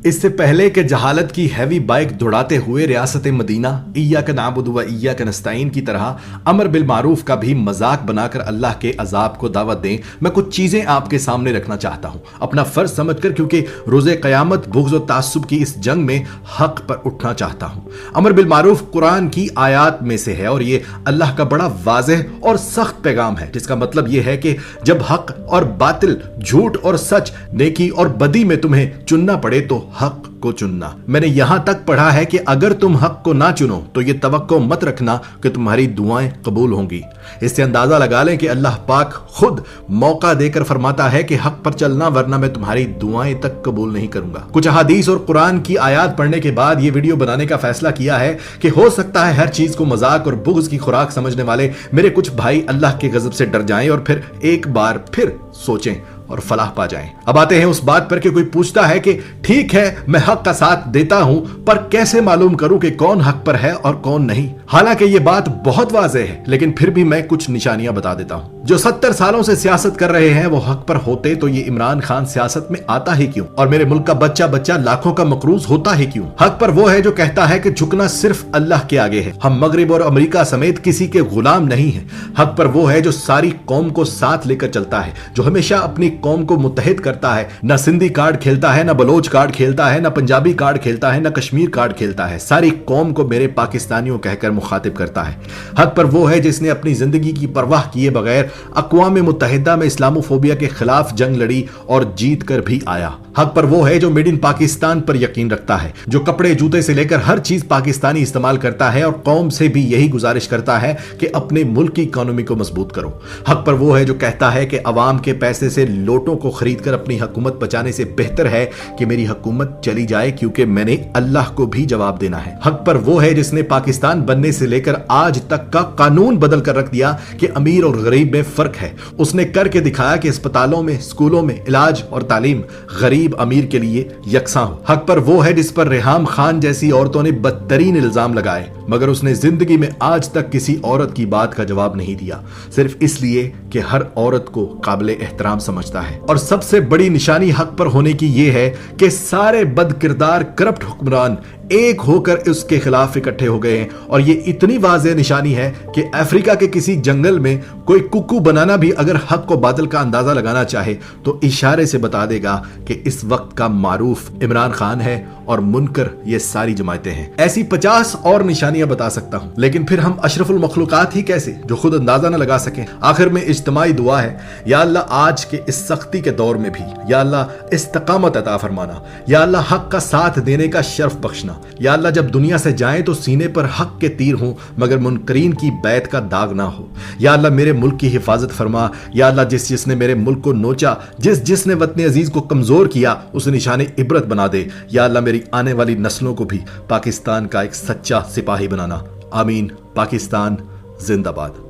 इससे पहले कि जहालत की हैवी बाइक दौड़ाते हुए रियासत मदीना इय्याक नअबुदु व इय्याक नस्तईन की तरह अमर बिल मारूफ का भी मजाक बनाकर अल्लाह के अजाब को दावत दें, मैं कुछ चीजें आपके सामने रखना चाहता हूं अपना फर्ज समझकर, क्योंकि रोजे कयामत बुग़्ज़ व तासुब की इस जंग में हक पर उठना चाहता हूं। अमर बिल मारूफ कुरान की आयात में से है और ये अल्लाह का बड़ा वाज़ेह और सख्त पैगाम है, जिसका मतलब यह है कि जब हक और बातिल, झूठ और सच, नेकी और बदी में तुम्हें चुनना पड़े तो हक को चुनना। मैंने यहां तक पढ़ा है कि अगर तुम हक को ना चुनो तो यह तवक्को मत रखना कि तुम्हारी दुआएं कबूल होंगी। इससे अंदाजा लगा लें कि अल्लाह पाक खुद मौका देकर फरमाता है कि हक पर चलना, वरना मैं तुम्हारी दुआएं तक कबूल नहीं करूंगा। कुछ हदीस और कुरान की आयत पढ़ने के बाद यह वीडियो बनाने का फैसला किया है कि हो सकता है हर चीज को मजाक और बुग़्ज़ की खुराक समझने वाले मेरे कुछ भाई अल्लाह के गजब से डर जाएं और फिर एक बार फिर सोचें और फलाह पा जाएं। अब आते हैं उस बात पर कि कोई पूछता है कि ठीक है मैं हक का साथ देता हूं, पर कैसे मालूम करूं कि कौन हक पर है और कौन नहीं। हालांकि यह बात बहुत वाज़ेह है, लेकिन फिर भी मैं कुछ निशानियां बता देता हूं। जो 70 सालों से सियासत कर रहे हैं वो हक पर होते तो ये इमरान खान सियासत में आता ही क्यों, और मेरे मुल्क का बच्चा बच्चा लाखों का मकरूज होता ही क्यों। हक पर वो है जो कहता है कि झुकना सिर्फ अल्लाह के आगे है, हम मगरिब और अमेरिका समेत किसी के गुलाम नहीं है। हक पर वो है जो सारी कौम को साथ लेकर चलता है, जो हमेशा अपनी कौम को मुत्तहिद करता है, ना सिंधी कार्ड खेलता है, ना बलोच कार्ड खेलता है, ना पंजाबी कार्ड खेलता है, ना कश्मीर कार्ड खेलता है, सारी कौम को मेरे पाकिस्तानियों कहकर मुखातिब करता है। हक पर वो है जिसने अपनी जिंदगी की परवाह किए बगैर अक़वाम मुत्तहिदा में इस्लामोफोबिया के खिलाफ जंग लड़ी और जीत कर भी आया। हक पर वो है जो मेड इन पाकिस्तान पर यकीन रखता है, जो कपड़े जूते से लेकर हर चीज पाकिस्तानी इस्तेमाल करता है और कौम से भी यही गुजारिश करता है कि अपने मुल्क की इकोनॉमी को मजबूत करो। हक पर वो है जो कहता है कि अवाम के पैसे से लोटों को खरीद कर अपनी हुकूमत बचाने से बेहतर है कि मेरी हुकूमत चली जाए, क्योंकि मैंने अल्लाह को भी जवाब देना है। हक पर वो है जिसने पाकिस्तान बनने से लेकर आज तक का कानून बदल कर रख दिया कि अमीर और गरीब में फर्क है। उसने करके दिखाया कि अस्पतालों में, स्कूलों में इलाज और तालीम गरीब अमीर के लिए यकसा हो। हक पर वो है जिस पर रेहाम खान जैसी औरतों ने बदतरीन इल्जाम लगाए, मगर उसने जिंदगी में आज तक किसी औरत की बात का जवाब नहीं दिया, सिर्फ इसलिए कि हर औरत को काबिल एहतराम समझता है। और सबसे बड़ी निशानी हक पर होने की यह है कि सारे बदकिरदार करप्ट हुक्मरान एक होकर उसके खिलाफ इकट्ठे हो गए हैं। और ये इतनी वाज़ेह निशानी है कि अफ्रीका के किसी जंगल में कोई कुक्कू बनाना भी अगर हक को बातिल का अंदाजा लगाना चाहे तो इशारे से बता देगा कि इस वक्त का मारूफ इमरान खान है और मुनकर ये सारी जमातें हैं। ऐसी 50 और निशानियां बता सकता हूं, लेकिन फिर हम अशरफुल मखलूकात ही कैसे जो खुद अंदाजा न लगा सकें। आखिर में इज्तिमाई दुआ है, या अल्लाह आज के इस सख्ती के दौर में भी या अल्लाह इस्तकामत अता फरमाना, या अल्लाह हक का साथ देने का शर्फ बख्शना, या अल्लाह जब दुनिया से जाएं तो सीने पर हक के तीर हों मगर मुनकरीन की बैत का दाग ना हो। या अल्लाह मेरे मुल्क की हिफाजत फरमा, या अल्लाह जिस जिसने मेरे मुल्क को नोचा, जिस जिसने वतन अजीज को कमजोर किया उसे निशाने इबरत बना दे। या अल्लाह मेरी आने वाली नस्लों को भी पाकिस्तान का एक सच्चा सिपाही बनाना। आमीन। पाकिस्तान जिंदाबाद।